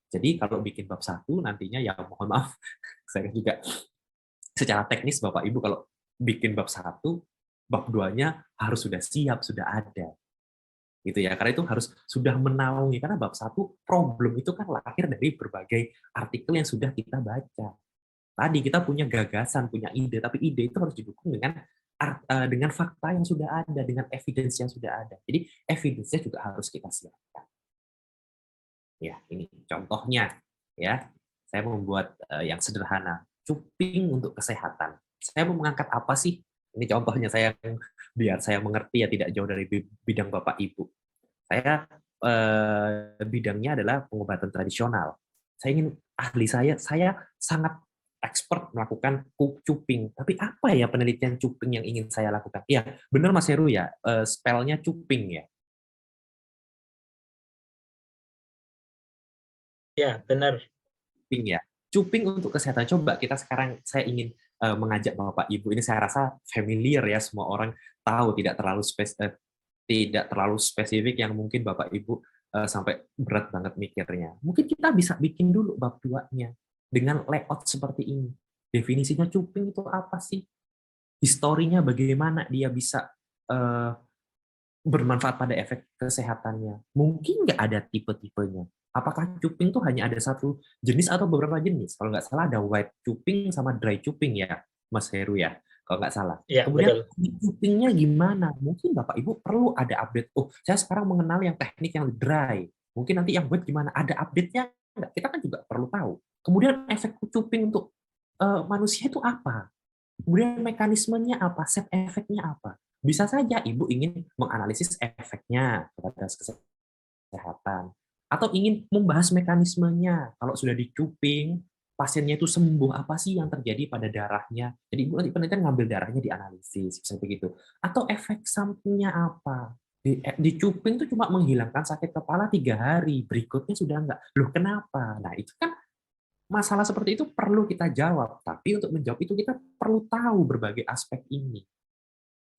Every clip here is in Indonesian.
Jadi kalau bikin bab 1 nantinya ya mohon maaf, saya juga secara teknis Bapak Ibu kalau bikin bab 1, bab 2-nya harus sudah siap, sudah ada. Gitu ya. Karena itu harus sudah menaungi, karena bab 1 problem itu kan lahir dari berbagai artikel yang sudah kita baca. Tadi kita punya gagasan, punya ide, tapi ide itu harus didukung dengan fakta yang sudah ada, dengan evidence yang sudah ada. Jadi evidence-nya juga harus kita siapkan. Ya, ini contohnya ya. Saya membuat yang sederhana, cuping untuk kesehatan. Saya mau mengangkat apa sih? Ini contohnya saya biar saya mengerti ya, tidak jauh dari bidang Bapak Ibu. Saya bidangnya adalah pengobatan tradisional. Saya ingin saya sangat expert melakukan cuping. Tapi apa ya penelitian cuping yang ingin saya lakukan? Iya, benar Mas Heru ya, spellnya cuping ya. Ya, benar. Cuping ya. Cuping untuk kesehatan. Coba kita sekarang saya ingin mengajak Bapak Ibu, ini saya rasa familiar ya, semua orang tahu, tidak terlalu spesifik yang mungkin Bapak Ibu sampai berat banget mikirnya. Mungkin kita bisa bikin dulu bab 2-nya dengan layout seperti ini. Definisinya cuping itu apa sih? Historinya bagaimana dia bisa eh, bermanfaat pada efek kesehatannya. Mungkin nggak ada tipe-tipenya. Apakah cuping itu hanya ada satu jenis atau beberapa jenis? Kalau nggak salah ada white cuping sama dry cuping ya, Mas Heru ya, kalau nggak salah. Ya, Kemudian betul. cupingnya gimana? Mungkin Bapak Ibu perlu ada update. Oh, saya sekarang mengenal yang teknik yang dry. Mungkin nanti yang wet gimana? Ada update-nya nggak? Kita kan juga perlu tahu. Kemudian efek cuping untuk manusia itu apa? Kemudian mekanismenya apa? Set efeknya apa? Bisa saja ibu ingin menganalisis efeknya kepada kesehatan, atau ingin membahas mekanismenya. Kalau sudah dicuping, pasiennya itu sembuh, apa sih yang terjadi pada darahnya? Jadi ibu nanti penelitian ngambil darahnya dianalisis, bisa begitu. Atau efek sampingnya apa? Dicuping itu cuma menghilangkan sakit kepala 3 hari, berikutnya sudah enggak. Loh kenapa? Nah itu kan masalah seperti itu perlu kita jawab, tapi untuk menjawab itu kita perlu tahu berbagai aspek ini,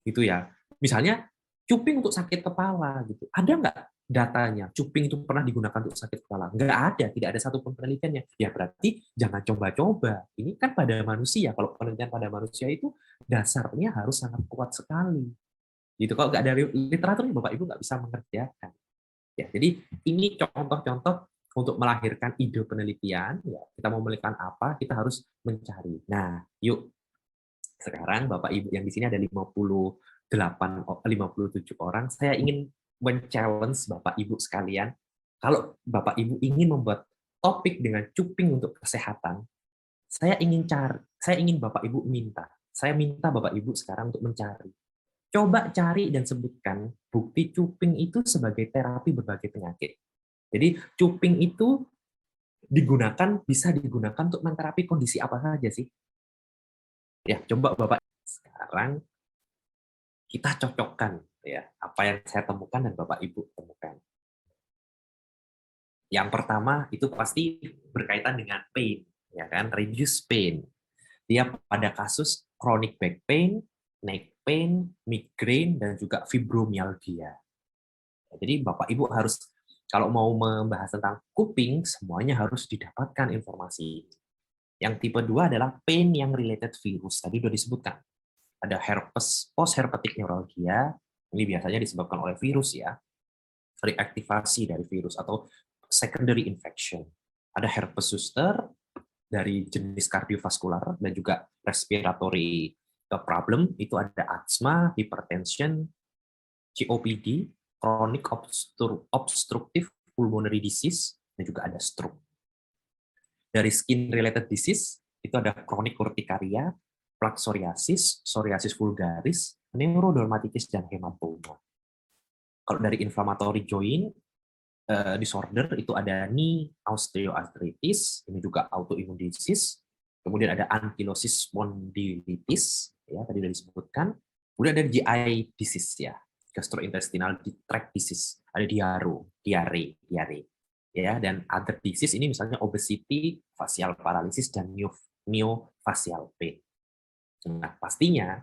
gitu ya. Misalnya cuping untuk sakit kepala, gitu. Ada nggak datanya? Cuping itu pernah digunakan untuk sakit kepala? Nggak ada, tidak ada satupun penelitiannya. Ya berarti jangan coba-coba. Ini kan pada manusia. Kalau penelitian pada manusia itu dasarnya harus sangat kuat sekali. Gitu. Kalau nggak dari literaturnya, Bapak Ibu nggak bisa mengerjakan. Ya, jadi ini contoh-contoh untuk melahirkan ide penelitian. Ya, kita mau menelitikan apa, kita harus mencari. Nah, yuk sekarang Bapak Ibu yang di sini ada 57 orang, saya ingin men-challenge Bapak Ibu sekalian. Kalau Bapak Ibu ingin membuat topik dengan cuping untuk kesehatan, saya ingin Bapak Ibu saya minta Bapak Ibu sekarang untuk mencari. Coba cari dan sebutkan bukti cuping itu sebagai terapi berbagai penyakit. Jadi cuping itu bisa digunakan untuk menterapi kondisi apa saja sih? Ya, coba Bapak sekarang kita cocokkan ya apa yang saya temukan dan Bapak Ibu temukan. Yang pertama itu pasti berkaitan dengan pain, ya kan? Reduce pain. Dia pada kasus chronic back pain, neck pain, migraine dan juga fibromyalgia. Jadi Bapak Ibu harus kalau mau membahas tentang kuping, semuanya harus didapatkan informasi. Yang tipe 2 adalah pain yang related virus. Tadi sudah disebutkan. Ada herpes, post-herpetic neuralgia, ini biasanya disebabkan oleh virus ya, reaktivasi dari virus atau secondary infection. Ada herpes zoster dari jenis kardiovaskular dan juga respiratory problem, itu ada asma, hypertension, COPD, chronic obstructive pulmonary disease, dan juga ada stroke. Dari skin related disease, itu ada chronic urtikaria, plaque psoriasis, psoriasis vulgaris, neurodermatitis, dan hematoma. Kalau dari inflammatory joint disorder, itu ada knee osteoarthritis, ini juga autoimmune disease, kemudian ada ankylosis spondylitis, ya tadi sudah disebutkan, kemudian ada GI disease ya, gastrointestinal tract disease, ada diare, ya, dan other disease ini misalnya obesity, facial paralysis, dan myofascial pain. Nah, pastinya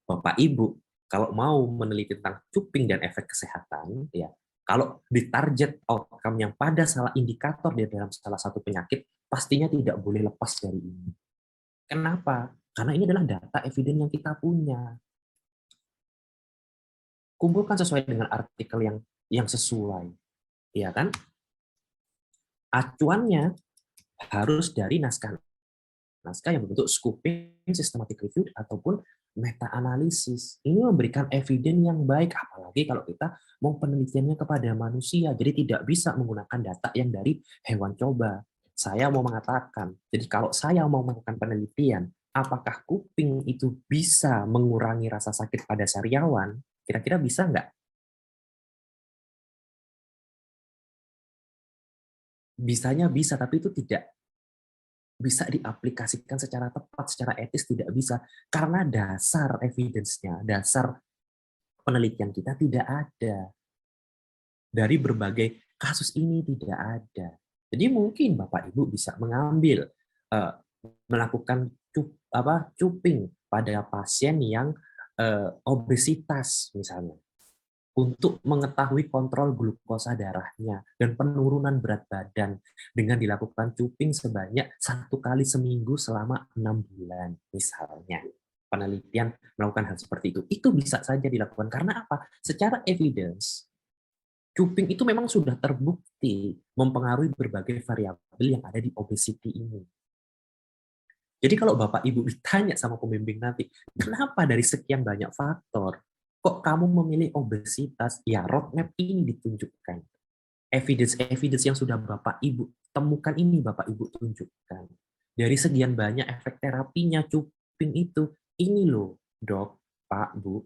Bapak Ibu kalau mau meneliti tentang cuping dan efek kesehatan, ya Kalau di target outcome yang pada salah indikator di dalam salah satu penyakit, pastinya tidak boleh lepas dari ini. Kenapa? Karena ini adalah data evidence yang kita punya. Kumpulkan sesuai dengan artikel yang sesuai, ya kan? Acuannya harus dari naskah yang berbentuk scoping, systematic review, ataupun meta-analisis. Ini memberikan evidence yang baik, apalagi kalau kita mau penelitiannya kepada manusia. Jadi tidak bisa menggunakan data yang dari hewan coba. Saya mau mengatakan, jadi kalau saya mau melakukan penelitian, apakah kuping itu bisa mengurangi rasa sakit pada sariawan? Kira-kira bisa nggak? Bisanya bisa, tapi itu tidak bisa diaplikasikan secara tepat, secara etis tidak bisa. Karena dasar evidence-nya, dasar penelitian kita tidak ada. Dari berbagai kasus ini tidak ada. Jadi mungkin Bapak Ibu bisa mengambil, melakukan cuping pada pasien yang obesitas misalnya, untuk mengetahui kontrol glukosa darahnya dan penurunan berat badan dengan dilakukan cuping sebanyak 1 kali seminggu selama 6 bulan misalnya. Penelitian melakukan hal seperti itu bisa saja dilakukan. Karena apa? Secara evidence, cuping itu memang sudah terbukti mempengaruhi berbagai variabel yang ada di obesity ini. Jadi kalau Bapak Ibu ditanya sama pembimbing nanti, kenapa dari sekian banyak faktor, kok kamu memilih obesitas? Ya, roadmap ini ditunjukkan. Evidence-evidence yang sudah Bapak Ibu temukan ini Bapak Ibu tunjukkan. Dari sekian banyak efek terapinya cuping itu, ini loh, Dok, Pak, Bu,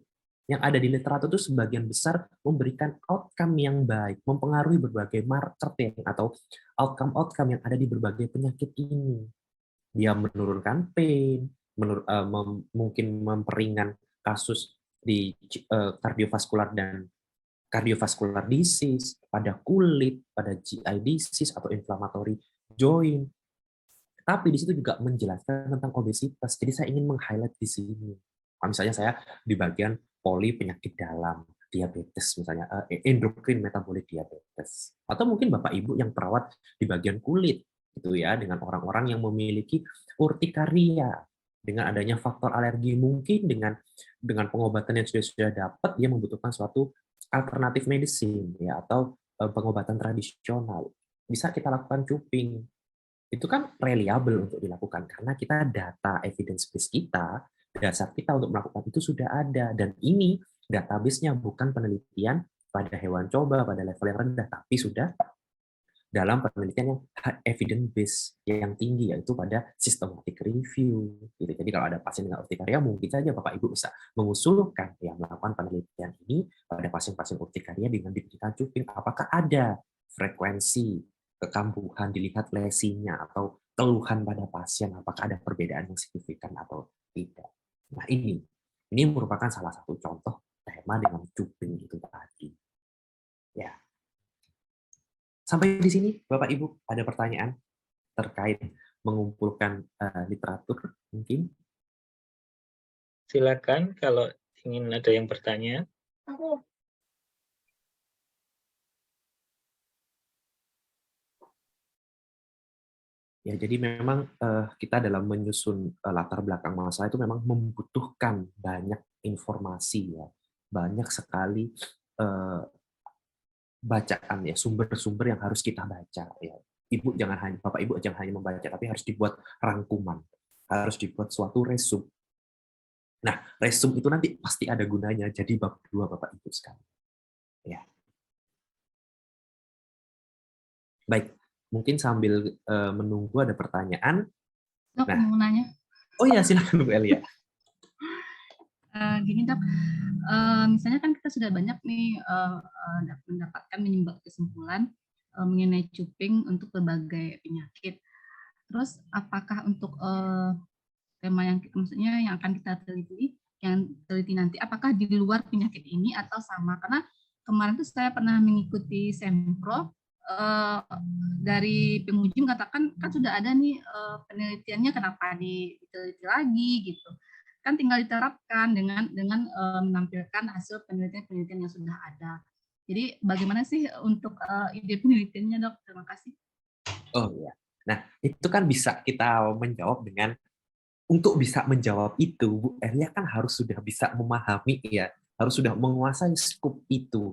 yang ada di literatur itu sebagian besar memberikan outcome yang baik, mempengaruhi berbagai marketing atau outcome-outcome yang ada di berbagai penyakit ini. Dia menurunkan pain, mungkin memperingan kasus di kardiovaskular dan cardiovascular disease, pada kulit, pada GI disease atau inflammatory joint. Tapi di situ juga menjelaskan tentang obesitas. Jadi saya ingin meng-highlight di sini. Misalnya saya di bagian poli penyakit dalam, diabetes misalnya, endokrin metabolik diabetes. Atau mungkin Bapak Ibu yang perawat di bagian kulit, gitu ya, dengan orang-orang yang memiliki urtikaria, dengan adanya faktor alergi, mungkin dengan pengobatan yang sudah dapat, dia membutuhkan suatu alternatif medicine ya, atau pengobatan tradisional. Bisa kita lakukan cuping, itu kan reliable untuk dilakukan karena kita data evidence base kita, dasar kita untuk melakukan itu sudah ada, dan ini database-nya bukan penelitian pada hewan coba pada level yang rendah, tapi sudah dalam penelitian yang evidence base yang tinggi, yaitu pada systematic review. Gitu. Jadi kalau ada pasien dengan urtikaria, mungkin saja Bapak Ibu bisa mengusulkan yang melakukan penelitian ini pada pasien-pasien urtikaria dengan diberikan cuping. Apakah ada frekuensi kekambuhan, dilihat lesinya atau keluhan pada pasien, apakah ada perbedaan yang signifikan atau tidak. Nah ini merupakan salah satu contoh tema dengan cuping itu tadi. Ya. Sampai di sini, Bapak Ibu, ada pertanyaan terkait mengumpulkan literatur mungkin? Silakan kalau ingin ada yang bertanya. Ya, jadi memang kita dalam menyusun latar belakang masalah itu memang membutuhkan banyak informasi ya, banyak sekali bacaan ya, sumber-sumber yang harus kita baca ya. Bapak Ibu jangan hanya membaca, tapi harus dibuat rangkuman, harus dibuat suatu resume. Nah, resume itu nanti pasti ada gunanya, jadi bab 2 Bapak Ibu sekalian. Ya. Baik, mungkin sambil menunggu ada pertanyaan. Dok, Nah, mau nanya. oh ya silakan Bu Elia. Gini Dok, misalnya kan kita sudah banyak nih mendapatkan menimba kesimpulan mengenai cuping untuk berbagai penyakit. Terus apakah untuk tema yang maksudnya yang akan kita teliti nanti, apakah di luar penyakit ini atau sama? Karena kemarin tuh saya pernah mengikuti sempro dari penguji mengatakan kan sudah ada nih penelitiannya, kenapa diteliti lagi gitu. Kan tinggal diterapkan dengan menampilkan hasil penelitian yang sudah ada. Jadi bagaimana sih untuk ide penelitiannya, Dok? Terima kasih. Oh iya. Nah, itu kan bisa kita menjawab dengan untuk bisa menjawab itu, Bu Elia kan harus sudah bisa memahami ya, harus sudah menguasai skup itu,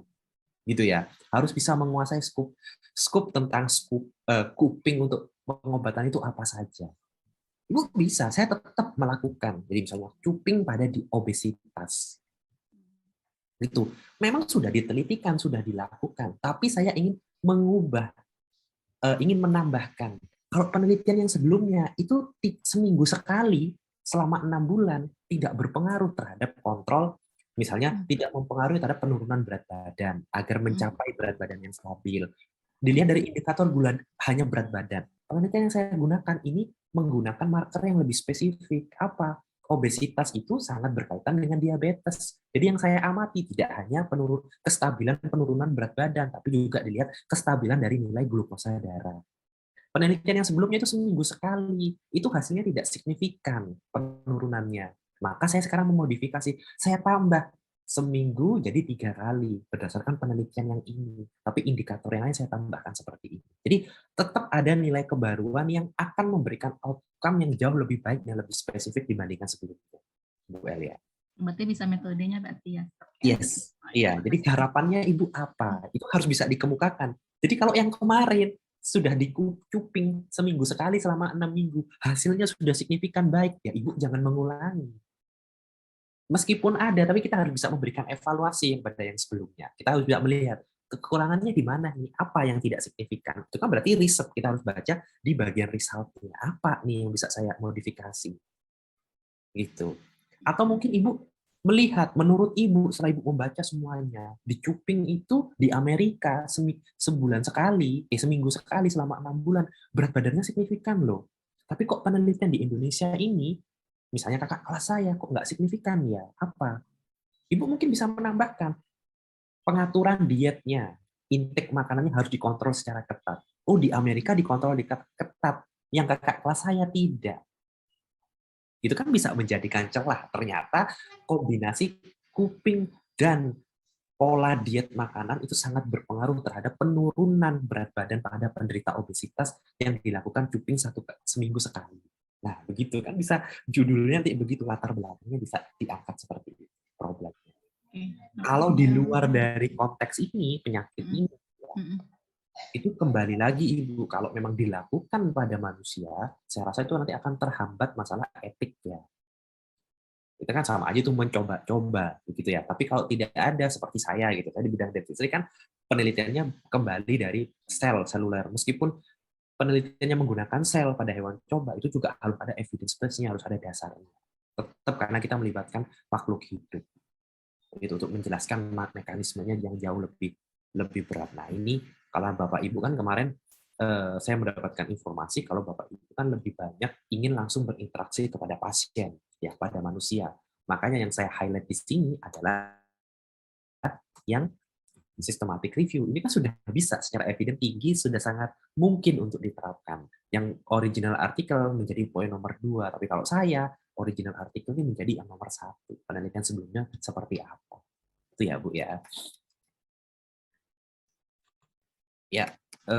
gitu ya. Harus bisa menguasai skup skup tentang kuping untuk pengobatan itu apa saja. Ibu bisa, saya tetap melakukan. Jadi misalnya cuping pada di obesitas. Itu memang sudah ditelitikan, sudah dilakukan, tapi saya ingin mengubah, ingin menambahkan. Kalau penelitian yang sebelumnya itu seminggu sekali selama 6 bulan tidak berpengaruh terhadap kontrol, misalnya tidak mempengaruhi terhadap penurunan berat badan agar mencapai berat badan yang stabil. Dilihat dari indikator bulan hanya berat badan. Penelitian yang saya gunakan ini menggunakan marker yang lebih spesifik. Apa? Obesitas itu sangat berkaitan dengan diabetes. Jadi yang saya amati tidak hanya kestabilan penurunan berat badan, tapi juga dilihat kestabilan dari nilai glukosa darah. Penelitian yang sebelumnya itu seminggu sekali, itu hasilnya tidak signifikan penurunannya. Maka saya sekarang memodifikasi, saya tambah seminggu jadi 3 kali berdasarkan penelitian yang ini. Tapi indikator yang lain saya tambahkan seperti ini. Jadi tetap ada nilai kebaruan yang akan memberikan outcome yang jauh lebih baik dan lebih spesifik dibandingkan sebelumnya, Bu Elia. Berarti bisa metodenya berarti ya. Yes, iya. Jadi harapannya Ibu apa? Itu harus bisa dikemukakan. Jadi kalau yang kemarin sudah dicuping seminggu sekali selama 6 minggu, hasilnya sudah signifikan baik, ya Ibu jangan mengulangi. Meskipun ada, tapi kita harus bisa memberikan evaluasi pada yang sebelumnya. Kita harus bisa melihat kekurangannya di mana nih, apa yang tidak signifikan. Itu kan berarti riset, kita harus baca di bagian resultnya. Apa nih yang bisa saya modifikasi? Gitu. Atau mungkin Ibu melihat, menurut Ibu, setelah Ibu membaca semuanya, di cuping itu di Amerika sebulan sekali, seminggu sekali selama 6 bulan, berat badannya signifikan loh. Tapi kok penelitian di Indonesia ini, misalnya kakak kelas saya, kok nggak signifikan ya? Apa? Ibu mungkin bisa menambahkan pengaturan dietnya, intake makanannya harus dikontrol secara ketat. Oh, di Amerika dikontrol ketat, yang kakak kelas saya tidak. Itu kan bisa menjadikan celah. Ternyata kombinasi kuping dan pola diet makanan itu sangat berpengaruh terhadap penurunan berat badan pada penderita obesitas yang dilakukan cuping seminggu sekali. Nah, begitu kan bisa judulnya nanti begitu, latar belakangnya bisa diangkat seperti itu problemnya. Kalau di luar dari konteks ini, penyakit ini, itu kembali lagi Ibu, kalau memang dilakukan pada manusia, saya rasa itu nanti akan terhambat masalah etik ya. Itu kan sama aja tuh mencoba-coba begitu ya. Tapi kalau tidak ada seperti saya gitu, tadi bidang dentistry kan penelitiannya kembali dari sel seluler. Meskipun penelitiannya menggunakan sel pada hewan coba, itu juga harus ada evidence base-nya, harus ada dasarnya. Tetap karena kita melibatkan makhluk hidup. Itu untuk menjelaskan mekanismenya yang jauh lebih berat. Nah, ini kalau Bapak Ibu kan kemarin saya mendapatkan informasi kalau Bapak Ibu kan lebih banyak ingin langsung berinteraksi kepada pasien, ya pada manusia. Makanya yang saya highlight di sini adalah yang systematic review. Ini kan sudah bisa secara evidence tinggi, sudah sangat mungkin untuk diterapkan. Yang original artikel menjadi poin nomor 2, tapi kalau saya, original artikel ini menjadi yang nomor 1. Penelitian sebelumnya seperti apa. Itu ya, Bu ya. Ya,